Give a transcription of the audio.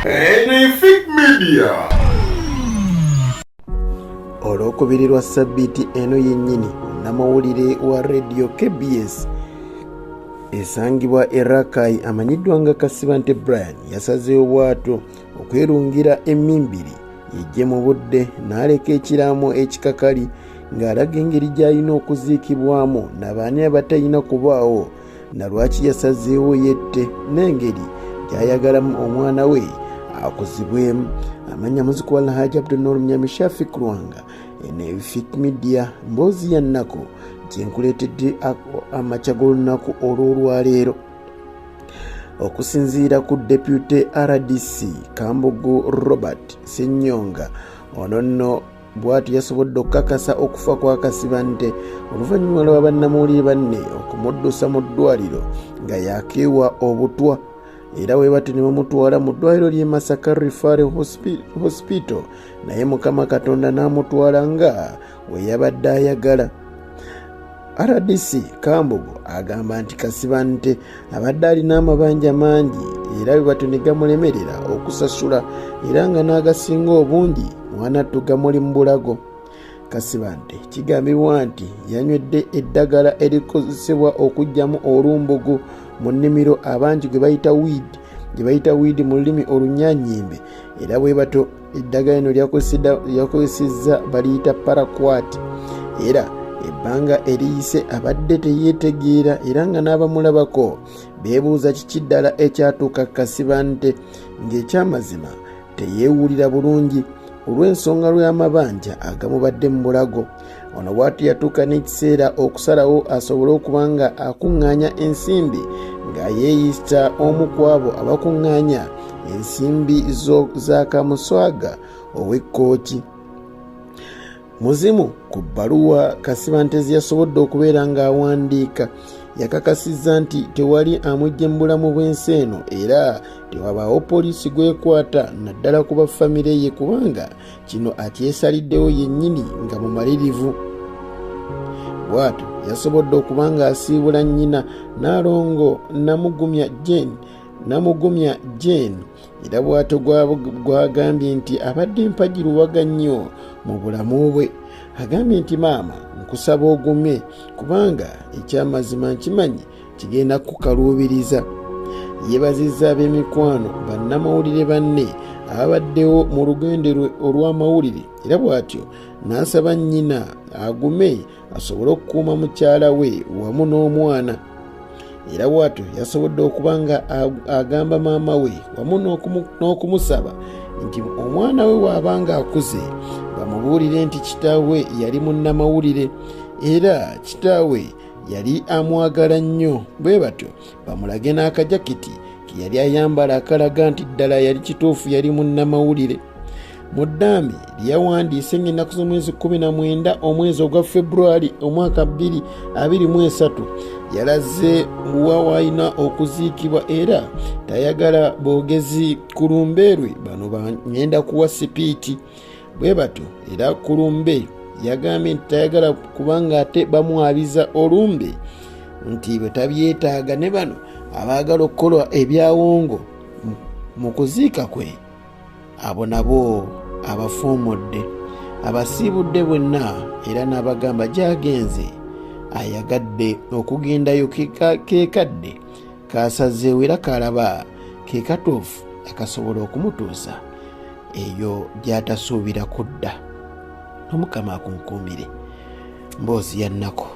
Epic Media. Olw'okubirirwa sabbiiti eno yennyini namawulire wa Radio KBS esangibwa e Rakai amanyiddwa nga Kasibante Brian yasazeewo bw'atyo okwerungira emmimbiri yejje mu budde n'aleka ekiraamo ekikakali ng'alaga engeri gy'alina okuziikibwamu n'abaani abatalina kubaawo na lwaki yasazeewo yette n'engeri gy'ayagalamu omwana we akuzibwemu. Amanya muziki wa Alhaji Abdul Mnyami Shafik Lwanga ene Epic Media mboozi ya nnako gyenkuleetedde amakya g'olunaku olw'olwaleero. Okusinziira ku Deputy RDC Kambogo Robert Ssenyonga, ono nno bw'atyo yasobodde okukakasa okufa kwa Kasibante oluvannyuma lwa bannamawulire banne okumuddusa mu ddwaliro nga yakeewa obutwa, era bwe batyo ne bamutwala mu ddwaliro ly'e Masaka Referral Hospital, naye Mukama Katonda n'amutwala nga we yabadde ayagala. RDC Kambogo agamba nti Kasibante abadde alina amabanja mangi era bwe batyo ne gamulemerera okusasula era nga n'agasinga obungi mwanattu gamuli mu bulago. Kasibante kigambibwa nti yanywedde eddagala erikozesebwa okuggyamu olumbugu mu nnimiro abangi gye bayita weed mu lulimi olunyaanyimbe, era bwe batyo eddagala lino lyakozesezza baliyita paraquat, era ebbanga eriyise abadde teyeetegeera era nga n'abamulabako beebuuza kiki ddala ekyatuuka Kasibante ng'ekyamazima teyeewulira bulungi olw'ensonga lw'amabanja agamubadde mu bulago. Ono bw'atyo yatuuka n'ekiseera okusalawo asobole okuba nga akuŋŋaanya ensimbi nga yeeyisa omu ku abo abakuŋŋaanya ensimbi za kamuswaga ow'ekkooki. Muzimu ku bbaluwa Kasibante ze yasobodde okubeera ng'awandiika yakakasizza nti tewali amujja mu bulamu bw'ensi eno era tewabaawo poliisi gwekwata naddala ku baffamire ye kubanga kino akyesaliddewo yennyini nga mumalirivu. Bw'atyo yasobodde okuba ng'asiibula nnyina Nalongo Namugumya Jane era bw'atyo gwagambye nti abadde mpagiruwaga nnyo mu bulamu bwe. Agambye nti maama nkusaba ogumye kubanga ekyamazima nkimanyi kigenda kukaluubiriza. Yeebazizza ab'emikwano bannamawulire banne ababaddewo mu lugendo lwe olw'amawulire era bw'atyo n'asaba nnyina agume asobole okukuuma mukyala we wamu n'omwana. Era bw'atyo yasobodde okuba nga agamba maama we wamu n'okumusaba nti omwana we bw'abanga akuze bamubuulire nti kitaawe yali munnamawulire era kitaawe yali amwagala nnyo, bwe batyo bamulage n'akajaketi ke yali ayambala akalaga nti ddala yali kituufu yali munnamawulire. Mu ddaami lyawandiise ng'ennaku z'omwezi 19 omwezi ogwa February omwaka 2023 yalaze wawalina okuziikibwa era tayagala boogezi Kulumbe lwe bano bangenda kuwa sipiiti. Bwe batyo era Kulumbe yagambye nti tayagala kubanga ate bamwabiza olumbe nti bwe tabyetaaga ne bano abaagala okukola ebyawongo mu kuziika kwe abo nabo abafuumudde abasiibudde bwenna era n'abagamba gy'agenze ayagadde okugendayo keekadde kasazeewo era kalaba ke katuufu akasobola okumutuusa eyo gy'atasuubira kudda. Omukama akunkuumire. Mboozi ya nnako.